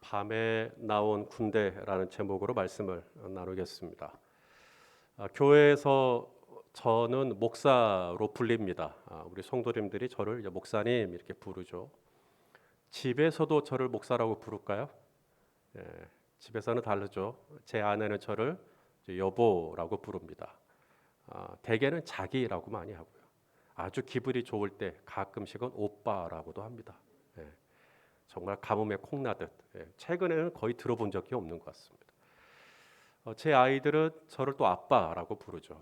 밤에 나온 군대라는 제목으로 말씀을 나누겠습니다. 교회에서 저는 목사로 불립니다. 우리 성도님들이 저를 목사님 이렇게 부르죠. 집에서도 저를 목사라고 부를까요? 예, 집에서는 다르죠. 제 아내는 저를 여보라고 부릅니다. 대개는 자기라고 많이 하고요. 아주 기분이 좋을 때 가끔씩은 오빠라고도 합니다. 예, 정말 가뭄에 콩나듯. 최근에는 거의 들어본 적이 없는 것 같습니다. 제 아이들은 저를 또 아빠라고 부르죠.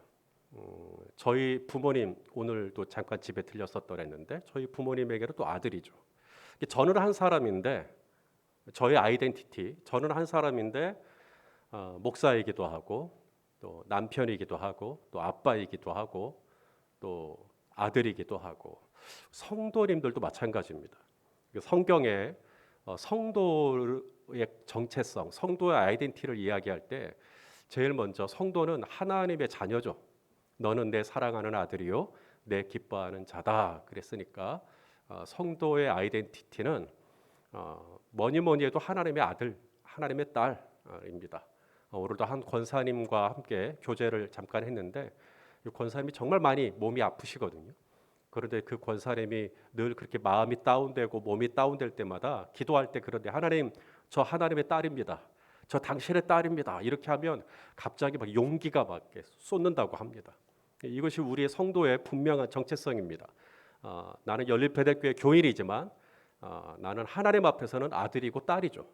저희 부모님 오늘도 잠깐 집에 들렸었더랬는데 저희 부모님에게는 또 아들이죠. 저는 한 사람인데 저의 아이덴티티, 저는 한 사람인데 목사이기도 하고 또 남편이기도 하고 또 아빠이기도 하고 또 아들이기도 하고 성도님들도 마찬가지입니다. 성경에 성도의 정체성, 성도의 아이덴티티를 이야기할 때 제일 먼저 성도는 하나님의 자녀죠. 너는 내 사랑하는 아들이요 내 기뻐하는 자다 그랬으니까 성도의 아이덴티티는 뭐니 해도 하나님의 아들, 하나님의 딸입니다. 오늘도 한 권사님과 함께 교제를 잠깐 했는데 이 권사님이 정말 많이 몸이 아프시거든요. 그런데 그 권사님이 늘 그렇게 마음이 다운되고 몸이 다운될 때마다 기도할 때 그런데 하나님, 저 하나님의 딸입니다. 저 당신의 딸입니다. 이렇게 하면 갑자기 막 용기가 막 쏟는다고 합니다. 이것이 우리의 성도의 분명한 정체성입니다. 나는 열린배대교회 교인이지만 나는 하나님 앞에서는 아들이고 딸이죠.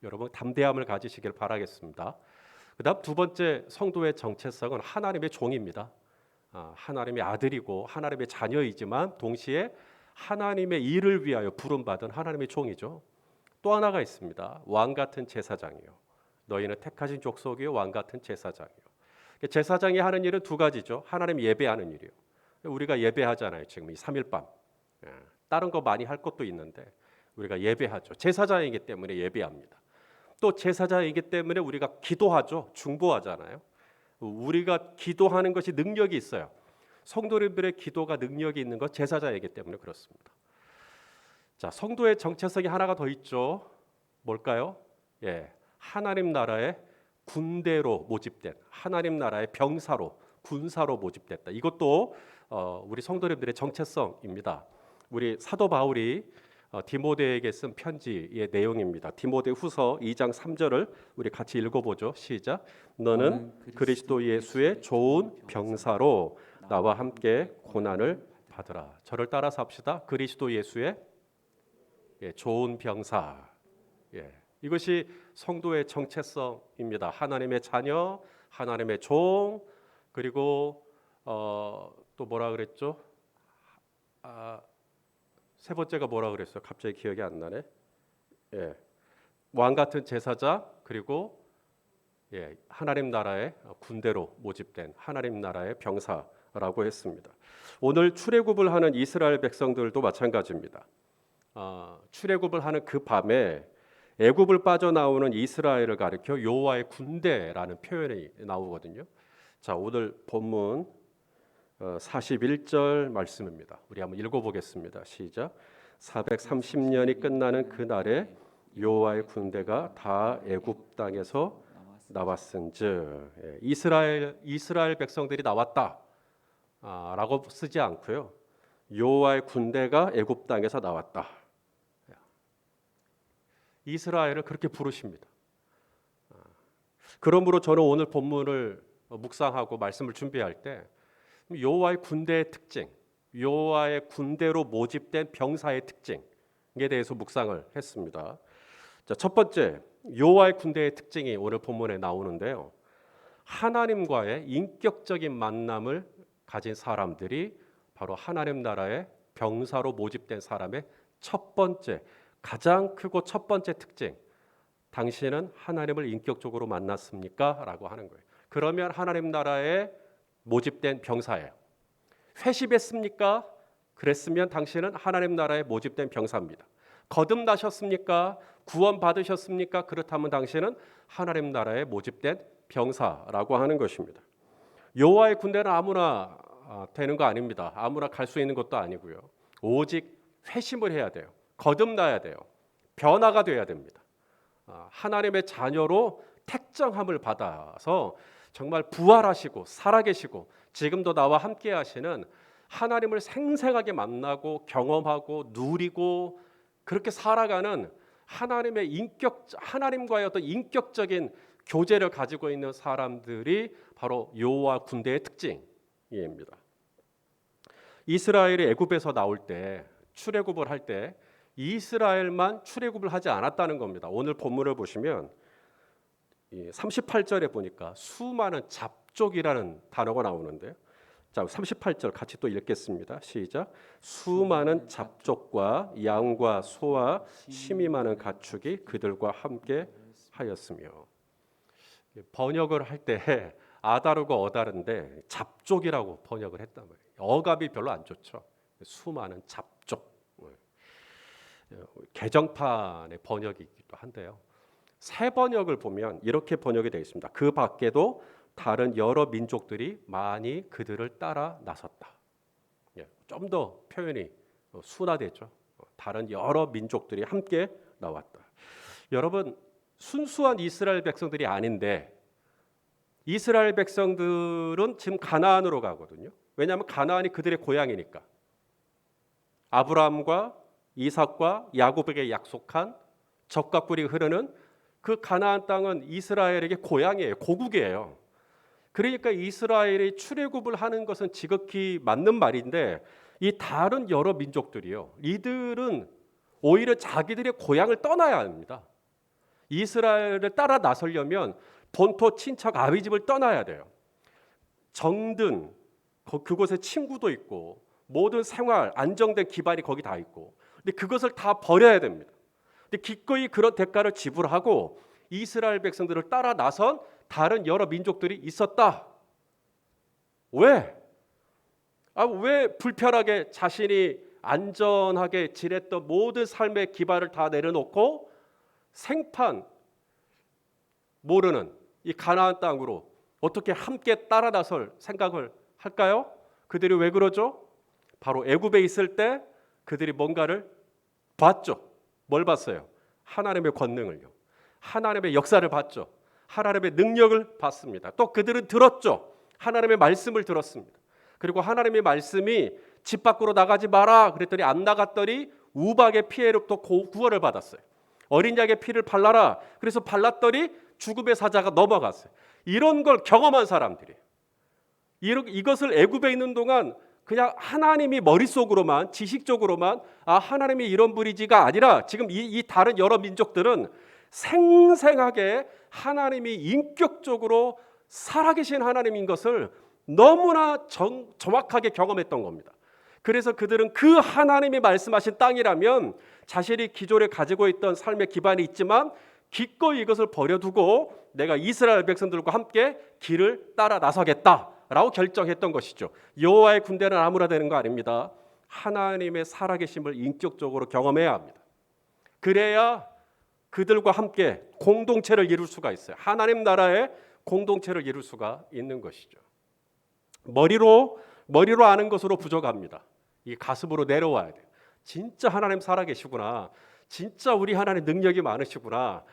여러분 담대함을 가지시길 바라겠습니다. 그다음 두 번째 성도의 정체성은 하나님의 종입니다. 하나님의 아들이고 하나님의 자녀이지만 동시에 하나님의 일을 위하여 부름받은 하나님의 종이죠. 또 하나가 있습니다. 왕 같은 제사장이요. 너희는 택하신 족속이요 왕 같은 제사장이요. 제사장이 하는 일은 두 가지죠. 하나님 예배하는 일이요. 우리가 예배하잖아요. 지금 이 3일밤. 다른 거 많이 할 것도 있는데 우리가 예배하죠. 제사장이기 때문에 예배합니다. 또 제사장이기 때문에 우리가 기도하죠. 중보하잖아요. 우리가 기도하는 것이 능력이 있어요. 성도님들의 기도가 능력이 있는 것 제사장이기 때문에 그렇습니다. 자, 성도의 정체성이 하나가 더 있죠. 뭘까요? 하나님 나라의 군대로 모집된, 하나님 나라의 병사로, 군사로 모집됐다. 이것도 우리 성도님들의 정체성입니다. 우리 사도 바울이 디모데에게 쓴 편지의 내용입니다. 디모데후서 2장 3절을 우리 같이 읽어보죠. 시작. 너는 그리스도 예수의 좋은 병사로 나와 함께 고난을 받으라. 저를 따라서 합시다. 그리스도 예수의 좋은 병사. 이것이 성도의 정체성입니다. 하나님의 자녀, 하나님의 종, 그리고 또 뭐라 그랬죠? 세 번째가 뭐라 그랬어요? 갑자기 기억이 안 나네. 왕 같은 제사장 그리고 하나님 나라의 군대로 모집된 하나님 나라의 병사라고 했습니다. 오늘 출애굽을 하는 이스라엘 백성들도 마찬가지입니다. 출애굽을 하는 그 밤에 애굽을 빠져나오는 이스라엘을 가리켜 여호와의 군대라는 표현이 나오거든요. 자, 오늘 본문 41절 말씀입니다. 우리 한번 읽어보겠습니다. 시작. 430년이 끝나는 그날에 여호와의 군대가 다 애굽 땅에서 나왔은즉 이스라엘 백성들이 나왔다라고 쓰지 않고요. 여호와의 군대가 애굽 땅에서 나왔다. 이스라엘을 그렇게 부르십니다. 그러므로 저는 오늘 본문을 묵상하고 말씀을 준비할 때 여호와의 군대의 특징, 여호와의 군대로 모집된 병사의 특징에 대해서 묵상을 했습니다. 자, 첫 번째 여호와의 군대의 특징이 오늘 본문에 나오는데요. 하나님과의 인격적인 만남을 가진 사람들이 바로 하나님 나라의 병사로 모집된 사람의 첫 번째, 가장 크고 첫 번째 특징. 당신은 하나님을 인격적으로 만났습니까? 라고 하는 거예요. 그러면 하나님 나라에 모집된 병사예요. 회심했습니까? 그랬으면 당신은 하나님 나라에 모집된 병사입니다. 거듭나셨습니까? 구원 받으셨습니까? 그렇다면 당신은 하나님 나라에 모집된 병사라고 하는 것입니다. 여호와의 군대는 아무나 되는 거 아닙니다. 아무나 갈 수 있는 것도 아니고요. 오직 회심을 해야 돼요. 거듭나야 돼요. 변화가 돼야 됩니다. 하나님의 자녀로 택정함을 받아서 정말 부활하시고 살아계시고 지금도 나와 함께 하시는 하나님을 생생하게 만나고 경험하고 누리고 그렇게 살아가는 하나님과의 어떤 인격적인 교제를 가지고 있는 사람들이 바로 여호와 군대의 특징입니다. 이스라엘이 애굽에서 나올 때 출애굽을 할 때 이스라엘만 출애굽을 하지 않았다는 겁니다. 오늘 본문을 보시면 38절에 보니까 수많은 잡족이라는 단어가 나오는데요. 자, 38절 같이 또 읽겠습니다. 시작. 수많은 잡족과 양과 소와 심이 많은 가축이 그들과 함께 하였으며. 번역을 할 때 아다르고 어다른데 잡족이라고 번역을 했단 말이에요. 어감이 별로 안 좋죠. 수많은 잡족. 개정판의 번역이기도 한데요. 새 번역을 보면 이렇게 번역이 되어 있습니다. 그 밖에도 다른 여러 민족들이 많이 그들을 따라 나섰다. 좀 더 표현이 순화되죠. 다른 여러 민족들이 함께 나왔다. 여러분, 순수한 이스라엘 백성들이 아닌데 이스라엘 백성들은 지금 가나안으로 가거든요. 왜냐하면 가나안이 그들의 고향이니까. 아브라함과 이삭과 야곱에게 약속한 젖과 꿀이 흐르는 그 가나안 땅은 이스라엘에게 고향이에요. 고국이에요. 그러니까 이스라엘이 출애굽을 하는 것은 지극히 맞는 말인데 이 다른 여러 민족들이요. 이들은 오히려 자기들의 고향을 떠나야 합니다. 이스라엘을 따라 나서려면 본토 친척 아비 집을 떠나야 돼요. 정든 그곳에 친구도 있고 모든 생활 안정된 기반이 거기 다 있고 근데 그것을 다 버려야 됩니다. 근데 기꺼이 그런 대가를 지불하고 이스라엘 백성들을 따라 나선 다른 여러 민족들이 있었다. 왜? 왜 불편하게 자신이 안전하게 지냈던 모든 삶의 기반을 다 내려놓고 생판 모르는 이 가나안 땅으로 어떻게 함께 따라 나설 생각을 할까요? 그들이 왜 그러죠? 바로 애굽에 있을 때 그들이 뭔가를 봤죠. 뭘 봤어요? 하나님의 권능을요. 하나님의 역사를 봤죠. 하나님의 능력을 봤습니다. 또 그들은 들었죠. 하나님의 말씀을 들었습니다. 그리고 하나님의 말씀이 집 밖으로 나가지 마라 그랬더니 안 나갔더니 우박의 피해로부터 구원을 받았어요. 어린 양의 피를 발라라. 그래서 발랐더니 죽음의 사자가 넘어갔어요. 이런 걸 경험한 사람들이에요. 이것을 애굽에 있는 동안 그냥 하나님이 머릿속으로만 지식적으로만 하나님이 이런 분이지가 아니라 지금 이 다른 여러 민족들은 생생하게 하나님이 인격적으로 살아계신 하나님인 것을 너무나 정확하게 경험했던 겁니다. 그래서 그들은 그 하나님이 말씀하신 땅이라면 자신이 기존에 가지고 있던 삶의 기반이 있지만 기꺼이 이것을 버려두고 내가 이스라엘 백성들과 함께 길을 따라 나서겠다라고 결정했던 것이죠. 여호와의 군대는 아무나 되는 거 아닙니다. 하나님의 살아계심을 인격적으로 경험해야 합니다. 그래야 그들과 함께 공동체를 이룰 수가 있어요. 하나님 나라의 공동체를 이룰 수가 있는 것이죠. 머리로 아는 것으로 부족합니다. 이 가슴으로 내려와야 돼요. 진짜 하나님 살아계시구나. 진짜 우리 하나님 능력이 많으시구나.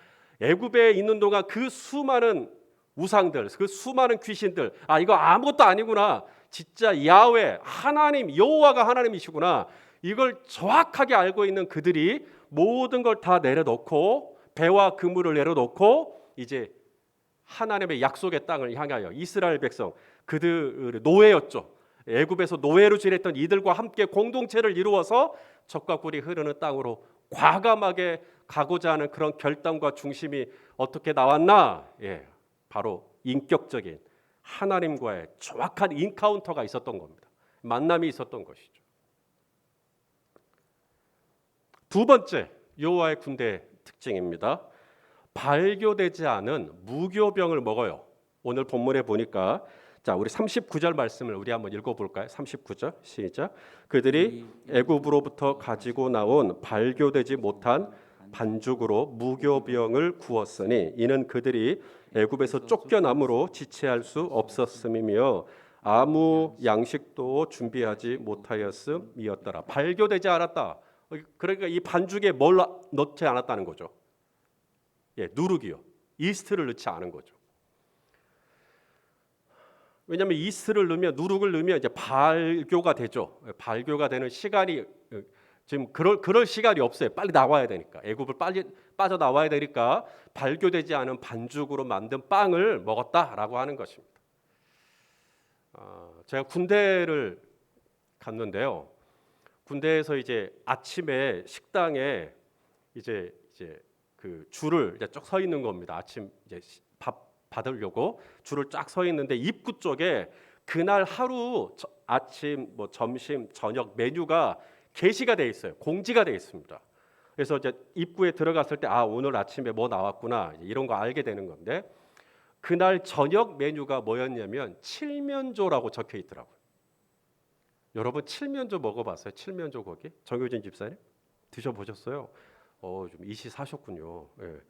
애굽에 있는 동안 그 수많은 우상들, 그 수많은 귀신들, 이거 아무것도 아니구나. 진짜 야훼, 하나님, 여호와가 하나님이시구나. 이걸 정확하게 알고 있는 그들이 모든 걸 다 내려놓고 배와 그물을 내려놓고 이제 하나님의 약속의 땅을 향하여 이스라엘 백성, 그들 노예였죠. 애굽에서 노예로 지냈던 이들과 함께 공동체를 이루어서 젖과 꿀이 흐르는 땅으로 과감하게 가고자 하는 그런 결단과 중심이 어떻게 나왔나? 바로 인격적인 하나님과의 정확한 인카운터가 있었던 겁니다. 만남이 있었던 것이죠. 두 번째 여호와의 군대 특징입니다. 발교되지 않은 무교병을 먹어요. 오늘 본문에 보니까 우리 39절 말씀을 우리 한번 읽어볼까요? 39절 시작. 그들이 애굽으로부터 가지고 나온 발교되지 못한 반죽으로 무교병을 구웠으니 이는 그들이 애굽에서 쫓겨남으로 지체할 수 없었음이며 아무 양식도 준비하지 못하였음이었더라. 발교되지 않았다. 그러니까 이 반죽에 뭘 넣지 않았다는 거죠. 예, 누룩이요. 이스트를 넣지 않은 거죠. 왜냐하면 이스트를 넣으면 누룩을 넣으면 이제 발교가 되죠. 발교가 되는 시간이 지금 그럴 시간이 없어요. 빨리 나와야 되니까 애굽을 빨리 빠져 나와야 되니까 발교되지 않은 반죽으로 만든 빵을 먹었다라고 하는 것입니다. 제가 군대를 갔는데요. 군대에서 이제 아침에 식당에 이제 그 줄을 이제 쭉 서 있는 겁니다. 아침 이제 밥 받으려고 줄을 쫙 서 있는데 입구 쪽에 그날 하루 아침 뭐 점심 저녁 메뉴가 게시가 돼 있어요. 공지가 돼 있습니다. 그래서 이제 입구에 들어갔을 때 오늘 아침에 뭐 나왔구나 이런 거 알게 되는 건데 그날 저녁 메뉴가 뭐였냐면 칠면조라고 적혀 있더라고요. 여러분 칠면조 먹어봤어요? 칠면조 고기? 정효진 집사님 드셔보셨어요? 좀 이시 사셨군요. 예.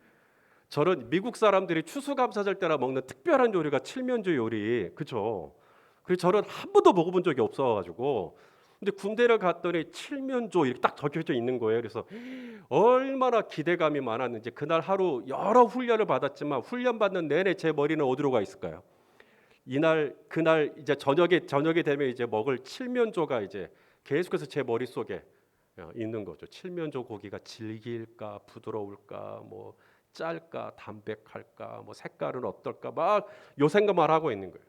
저는 미국 사람들이 추수감사절 때나 먹는 특별한 요리가 칠면조 요리, 그렇죠? 그래서 저는 한 번도 먹어본 적이 없어가지고, 근데 군대를 갔더니 칠면조 이렇게 딱 적혀져 있는 거예요. 그래서 얼마나 기대감이 많았는지 그날 하루 여러 훈련을 받았지만 훈련 받는 내내 제 머리는 어디로 가 있을까요? 그날 이제 저녁이 되면 이제 먹을 칠면조가 이제 계속해서 제 머릿속에 있는 거죠. 칠면조 고기가 질길까 부드러울까 뭐 짤까 담백할까 뭐 색깔은 어떨까 막 요 생각만 하고 있는 거예요.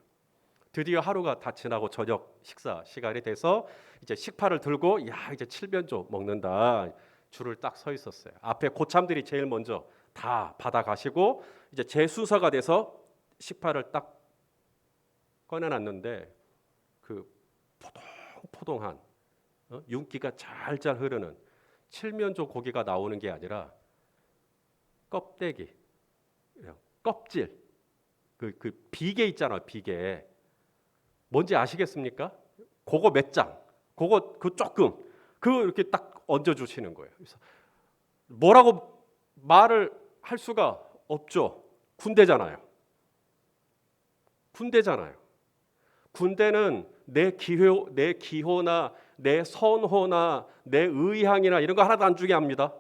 드디어 하루가 다 지나고 저녁 식사 시간이 돼서 이제 식파를 들고 이제 칠면조 먹는다. 줄을 딱 서 있었어요. 앞에 고참들이 제일 먼저 다 받아 가시고 이제 제 순서가 돼서 식파를 딱 꺼내놨는데 그 포동포동한 윤기가 잘잘 흐르는 칠면조 고기가 나오는 게 아니라 껍데기, 껍질, 그 비계 있잖아, 비계. 뭔지 아시겠습니까? 그거 몇 장, 그 조금, 이렇게 딱 얹어 주시는 거예요. 그래서 뭐라고 말을 할 수가 없죠. 군대잖아요. 군대는 내 기호나 내 선호나 내 의향이나 이런 거 하나도 안 주게 합니다.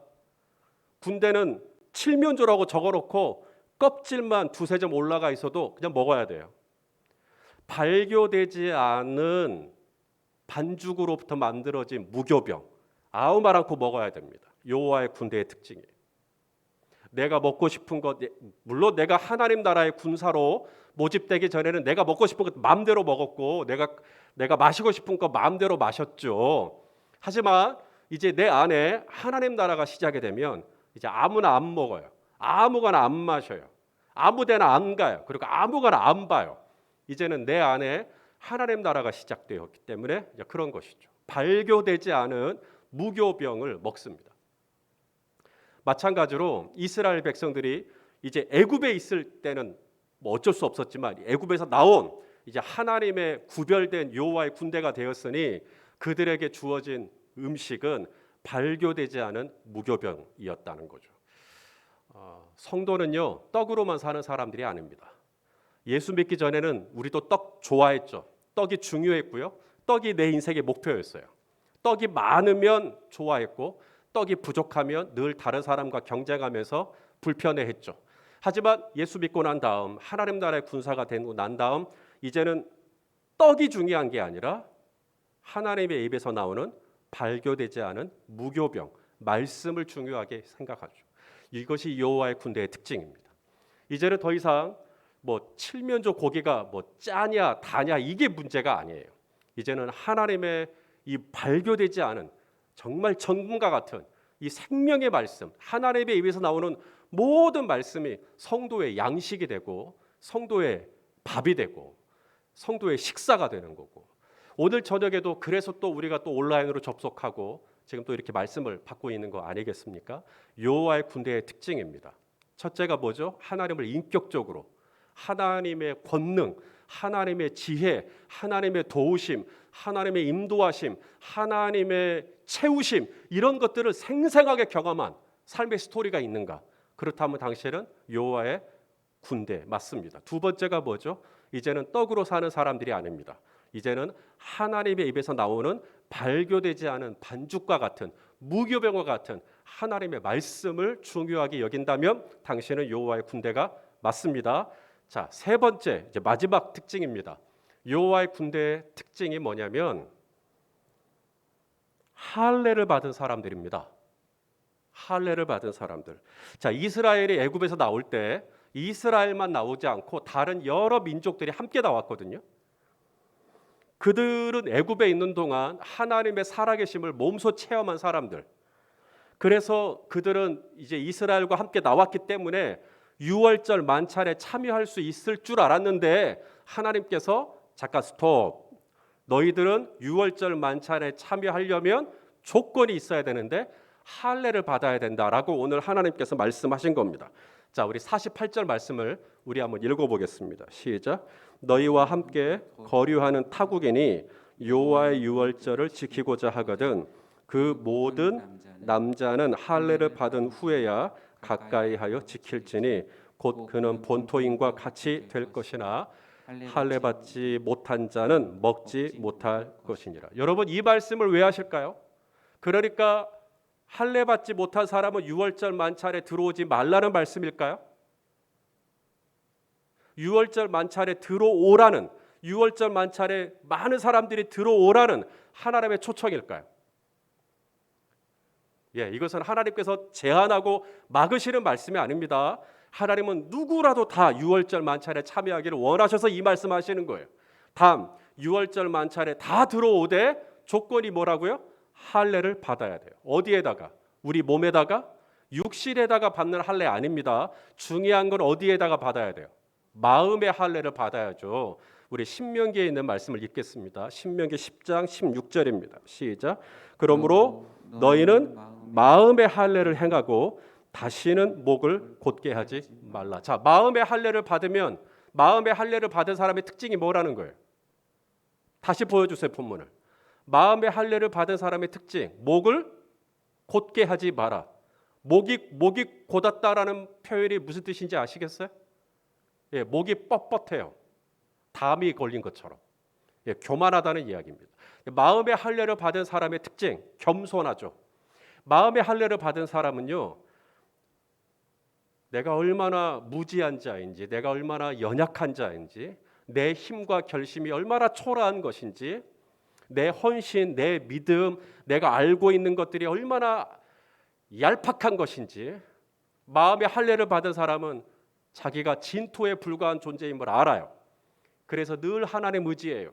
군대는 칠면조라고 적어놓고 껍질만 두세 점 올라가 있어도 그냥 먹어야 돼요. 발교되지 않은 반죽으로부터 만들어진 무교병 아무 말 않고 먹어야 됩니다. 여호와의 군대의 특징이에요. 내가 먹고 싶은 것, 물론 내가 하나님 나라의 군사로 모집되기 전에는 내가 먹고 싶은 것 마음대로 먹었고 내가 마시고 싶은 것 마음대로 마셨죠. 하지만 이제 내 안에 하나님 나라가 시작이 되면 이제 아무나 안 먹어요. 아무거나 안 마셔요. 아무데나 안 가요. 그리고 아무거나 안 봐요. 이제는 내 안에 하나님 나라가 시작되었기 때문에 이제 그런 것이죠. 발교되지 않은 무교병을 먹습니다. 마찬가지로 이스라엘 백성들이 이제 애굽에 있을 때는 뭐 어쩔 수 없었지만 애굽에서 나온 이제 하나님의 구별된 여호와의 군대가 되었으니 그들에게 주어진 음식은 발교되지 않은 무교병이었다는 거죠. 성도는요 떡으로만 사는 사람들이 아닙니다. 예수 믿기 전에는 우리도 떡 좋아했죠. 떡이 중요했고요. 떡이 내 인생의 목표였어요. 떡이 많으면 좋아했고 떡이 부족하면 늘 다른 사람과 경쟁하면서 불편해했죠. 하지만 예수 믿고 난 다음 하나님 나라의 군사가 되고 난 다음 이제는 떡이 중요한 게 아니라 하나님의 입에서 나오는 발교되지 않은 무교병, 말씀을 중요하게 생각하죠. 이것이 여호와의 군대의 특징입니다. 이제는 더 이상 뭐 칠면조 고기가 뭐 짜냐 다냐 이게 문제가 아니에요. 이제는 하나님의 이 발교되지 않은 정말 전문가 같은 이 생명의 말씀, 하나님의 입에서 나오는 모든 말씀이 성도의 양식이 되고 성도의 밥이 되고 성도의 식사가 되는 거고 오늘 저녁에도 그래서 또 우리가 또 온라인으로 접속하고 지금 또 이렇게 말씀을 받고 있는 거 아니겠습니까? 여호와의 군대의 특징입니다. 첫째가 뭐죠? 하나님을 인격적으로 하나님의 권능, 하나님의 지혜, 하나님의 도우심, 하나님의 인도하심, 하나님의 채우심 이런 것들을 생생하게 경험한 삶의 스토리가 있는가? 그렇다면 당신은 여호와의 군대 맞습니다. 두 번째가 뭐죠? 이제는 떡으로 사는 사람들이 아닙니다. 이제는 하나님의 입에서 나오는 발교되지 않은 반죽과 같은 무교병과 같은 하나님의 말씀을 중요하게 여긴다면 당신은 여호와의 군대가 맞습니다. 자, 세 번째, 이제 마지막 특징입니다. 여호와의 군대의 특징이 뭐냐면 할례를 받은 사람들입니다. 할례를 받은 사람들. 자, 이스라엘이 애굽에서 나올 때 이스라엘만 나오지 않고 다른 여러 민족들이 함께 나왔거든요. 그들은 애굽에 있는 동안 하나님의 살아계심을 몸소 체험한 사람들. 그래서 그들은 이제 이스라엘과 함께 나왔기 때문에 유월절 만찬에 참여할 수 있을 줄 알았는데 하나님께서 잠깐 스톱. 너희들은 유월절 만찬에 참여하려면 조건이 있어야 되는데 할례를 받아야 된다라고 오늘 하나님께서 말씀하신 겁니다. 자, 우리 48절 말씀을 우리 한번 읽어보겠습니다. 시작. 너희와 함께 거류하는 타국인이 여호와의 유월절을 지키고자 하거든 그 모든 남자는 할례를 받은 후에야 가까이하여 지킬지니 곧 그는 본토인과 같이 될 것이나 할례 받지 못한 자는 먹지 못할 것이니라. 여러분 이 말씀을 왜 하실까요? 그러니까 할례 받지 못한 사람은 유월절 만찬에 들어오지 말라는 말씀일까요? 유월절 만찬에 들어오라는, 유월절 만찬에 많은 사람들이 들어오라는 하나님의 초청일까요? 이것은 하나님께서 제한하고 막으시는 말씀이 아닙니다. 하나님은 누구라도 다 유월절 만찬에 참여하기를 원하셔서 이 말씀하시는 거예요. 다음, 유월절 만찬에 다 들어오되 조건이 뭐라고요? 할례를 받아야 돼요. 어디에다가? 우리 몸에다가? 육신에다가 받는 할례 아닙니다. 중요한 건 어디에다가 받아야 돼요? 마음의 할례를 받아야죠. 우리 신명기에 있는 말씀을 읽겠습니다. 신명기 10장 16절입니다. 시작. 그러므로 너희는 마음의 할례를 행하고 다시는 목을 곧게 하지 말라. 자, 마음의 할례를 받으면 마음의 할례를 받은 사람의 특징이 뭐라는 거예요? 다시 보여주세요, 본문을. 마음의 할례를 받은 사람의 특징, 목을 곧게 하지 마라. 목이 곧았다라는 표현이 무슨 뜻인지 아시겠어요? 목이 뻣뻣해요. 담이 걸린 것처럼. 교만하다는 이야기입니다. 마음의 할례를 받은 사람의 특징, 겸손하죠. 마음의 할례를 받은 사람은요, 내가 얼마나 무지한 자인지, 내가 얼마나 연약한 자인지, 내 힘과 결심이 얼마나 초라한 것인지, 내 헌신, 내 믿음, 내가 알고 있는 것들이 얼마나 얄팍한 것인지, 마음의 할례를 받은 사람은 자기가 진토에 불과한 존재임을 알아요. 그래서 늘 하나님 의지해요.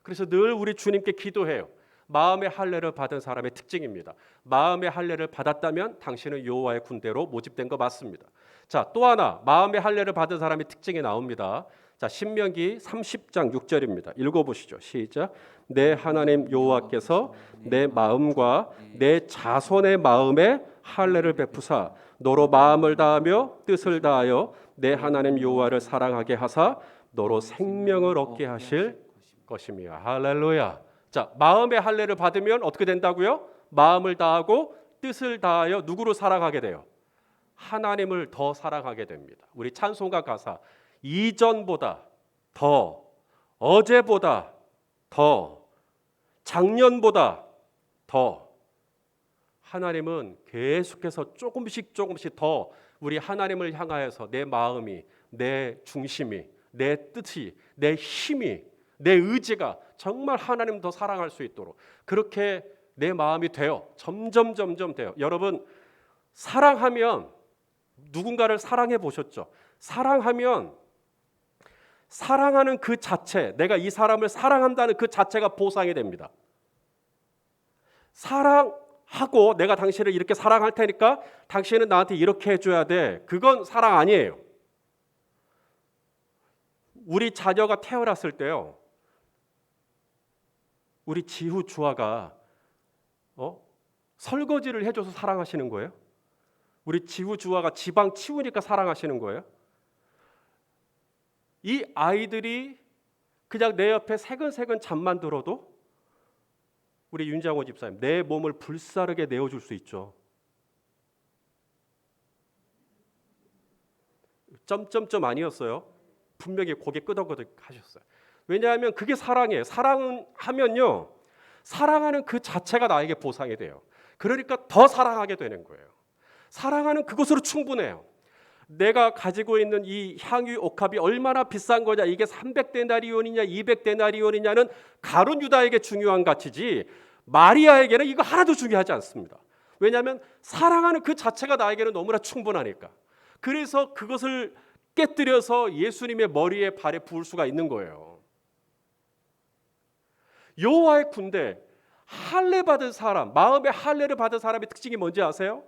그래서 늘 우리 주님께 기도해요. 마음의 할례를 받은 사람의 특징입니다. 마음의 할례를 받았다면 당신은 여호와의 군대로 모집된 거 맞습니다. 자, 또 하나 마음의 할례를 받은 사람의 특징이 나옵니다. 자, 신명기 30장 6절입니다. 읽어보시죠. 시작. 내 하나님 여호와께서 내 마음과 내 자손의 마음에 할례를 베푸사 너로 마음을 다하며 뜻을 다하여 내 하나님 여호와를 사랑하게 하사 너로 생명을 얻게 하실 것이며. 할렐루야. 자, 마음의 할례를 받으면 어떻게 된다고요? 마음을 다하고 뜻을 다하여 누구를 사랑하게 돼요? 하나님을 더 사랑하게 됩니다. 우리 찬송가 가사 이전보다 더, 어제보다 더, 작년보다 더 하나님은 계속해서 조금씩 더 우리 하나님을 향하여서 내 마음이, 내 중심이, 내 뜻이, 내 힘이, 내 의지가 정말 하나님 더 사랑할 수 있도록 그렇게 내 마음이 돼요. 점점 돼요. 여러분 사랑하면 누군가를 사랑해 보셨죠? 사랑하면 사랑하는 그 자체, 내가 이 사람을 사랑한다는 그 자체가 보상이 됩니다. 사랑하고 내가 당신을 이렇게 사랑할 테니까 당신은 나한테 이렇게 해줘야 돼. 그건 사랑 아니에요. 우리 자녀가 태어났을 때요, 우리 지후 주아가 설거지를 해줘서 사랑하시는 거예요? 우리 지후 주아가 지방 치우니까 사랑하시는 거예요? 이 아이들이 그냥 내 옆에 새근새근 잠만 들어도 우리 윤장호 집사님 내 몸을 불사르게 내어줄 수 있죠. 점점점 아니었어요. 분명히 고개 끄덕끄덕 하셨어요. 왜냐하면 그게 사랑이에요. 사랑은 하면요, 사랑하는 그 자체가 나에게 보상이 돼요. 그러니까 더 사랑하게 되는 거예요. 사랑하는 그것으로 충분해요. 내가 가지고 있는 이 향유 옥합이 얼마나 비싼 거냐, 이게 300데나리온이냐 200데나리온이냐는 가룟 유다에게 중요한 가치지 마리아에게는 이거 하나도 중요하지 않습니다. 왜냐하면 사랑하는 그 자체가 나에게는 너무나 충분하니까. 그래서 그것을 깨뜨려서 예수님의 머리에 발에 부을 수가 있는 거예요. 여호와의 군대, 할례 받은 사람, 마음의 할례를 받은 사람의 특징이 뭔지 아세요?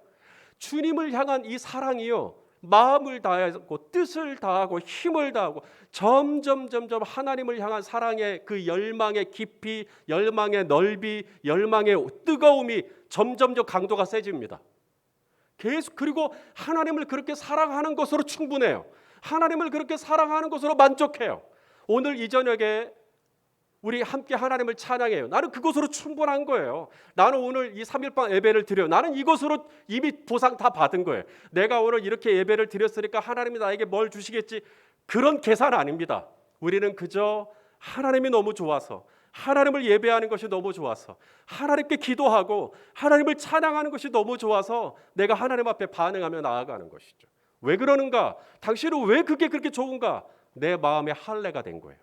주님을 향한 이 사랑이요, 마음을 다하고 뜻을 다하고 힘을 다하고 점점 하나님을 향한 사랑의 그 열망의 깊이, 열망의 넓이, 열망의 뜨거움이 점점 강도가 세집니다. 계속. 그리고 하나님을 그렇게 사랑하는 것으로 충분해요. 하나님을 그렇게 사랑하는 것으로 만족해요. 오늘 이 저녁에 우리 함께 하나님을 찬양해요. 나는 그것으로 충분한 거예요. 나는 오늘 이 3일방 예배를 드려요. 나는 이것으로 이미 보상 다 받은 거예요. 내가 오늘 이렇게 예배를 드렸으니까 하나님이 나에게 뭘 주시겠지, 그런 계산 아닙니다. 우리는 그저 하나님이 너무 좋아서, 하나님을 예배하는 것이 너무 좋아서, 하나님께 기도하고 하나님을 찬양하는 것이 너무 좋아서 내가 하나님 앞에 반응하며 나아가는 것이죠. 왜 그러는가? 당신은 왜 그게 그렇게 좋은가? 내 마음의 할례가 된 거예요.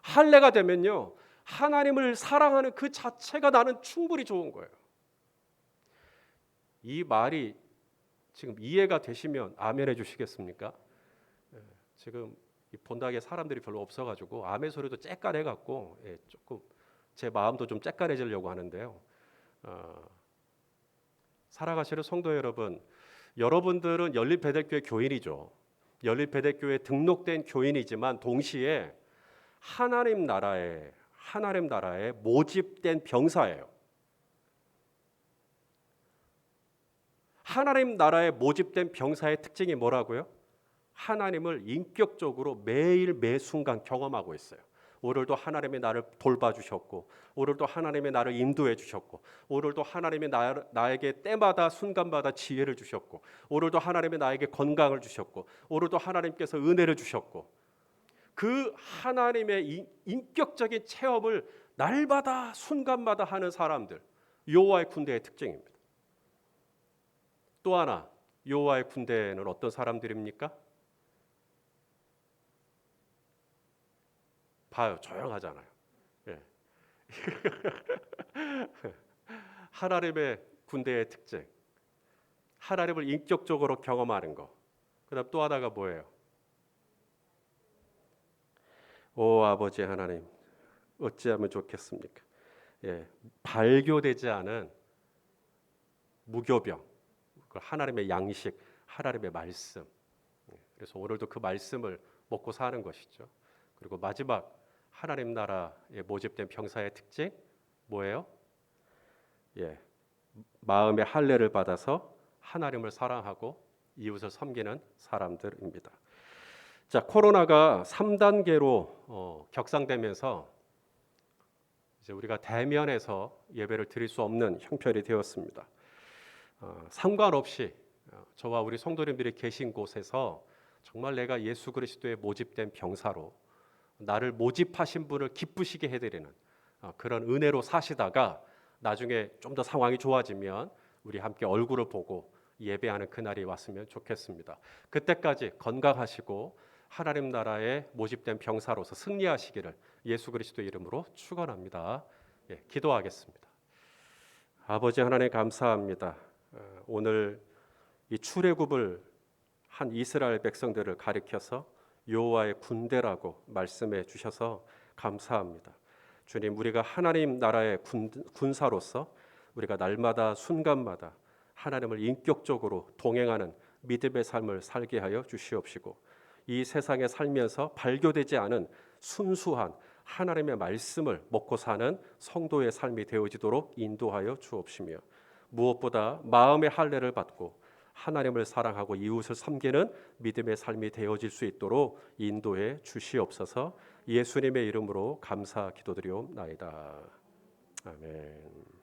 할례가 되면요, 하나님을 사랑하는 그 자체가 나는 충분히 좋은 거예요. 이 말이 지금 이해가 되시면 아멘 해주시겠습니까? 지금 본당에 사람들이 별로 없어가지고 아멘 소리도 쬐깐해갖고 조금 제 마음도 좀 쬐깐해지려고 하는데요. 살아가시는 성도 여러분, 여러분들은 연립배대교회 교인이죠. 연립배대교회에 등록된 교인이지만 동시에 하나님 나라에 모집된 병사예요. 하나님 나라에 모집된 병사의 특징이 뭐라고요? 하나님을 인격적으로 매일 매 순간 경험하고 있어요. 오늘도 하나님이 나를 돌봐주셨고, 오늘도 하나님이 나를 인도해 주셨고, 오늘도 하나님이 나에게 때마다 순간마다 지혜를 주셨고, 오늘도 하나님이 나에게 건강을 주셨고, 오늘도 하나님께서 은혜를 주셨고, 그 하나님의 인격적인 체험을 날마다 순간마다 하는 사람들, 여호와의 군대의 특징입니다. 또 하나, 여호와의 군대는 어떤 사람들입니까? 봐요, 조용하잖아요. 예. 하나님의 군대의 특징, 하나님을 인격적으로 경험하는 거. 그다음 또 하나가 뭐예요? 오 아버지 하나님, 어찌하면 좋겠습니까? 발교되지 않은 무교병, 하나님의 양식, 하나님의 말씀. 그래서 오늘도 그 말씀을 먹고 사는 것이죠. 그리고 마지막, 하나님 나라에 모집된 병사의 특징 뭐예요? 마음의 할례를 받아서 하나님을 사랑하고 이웃을 섬기는 사람들입니다. 자, 코로나가 3단계로 격상되면서 이제 우리가 대면에서 예배를 드릴 수 없는 형편이 되었습니다. 상관없이 저와 우리 성도님들이 계신 곳에서 정말 내가 예수 그리스도의 모집된 병사로 나를 모집하신 분을 기쁘시게 해드리는 그런 은혜로 사시다가 나중에 좀 더 상황이 좋아지면 우리 함께 얼굴을 보고 예배하는 그날이 왔으면 좋겠습니다. 그때까지 건강하시고 하나님 나라에 모집된 병사로서 승리하시기를 예수 그리스도 이름으로 축원합니다. 기도하겠습니다. 아버지 하나님 감사합니다. 오늘 이 출애굽을 한 이스라엘 백성들을 가리켜서 여호와의 군대라고 말씀해 주셔서 감사합니다. 주님, 우리가 하나님 나라의 군사로서 우리가 날마다 순간마다 하나님을 인격적으로 동행하는 믿음의 삶을 살게 하여 주시옵시고, 이 세상에 살면서 발교되지 않은 순수한 하나님의 말씀을 먹고 사는 성도의 삶이 되어지도록 인도하여 주옵시며, 무엇보다 마음의 할례를 받고 하나님을 사랑하고 이웃을 섬기는 믿음의 삶이 되어질 수 있도록 인도해 주시옵소서. 예수님의 이름으로 감사 기도드리옵나이다. 아멘.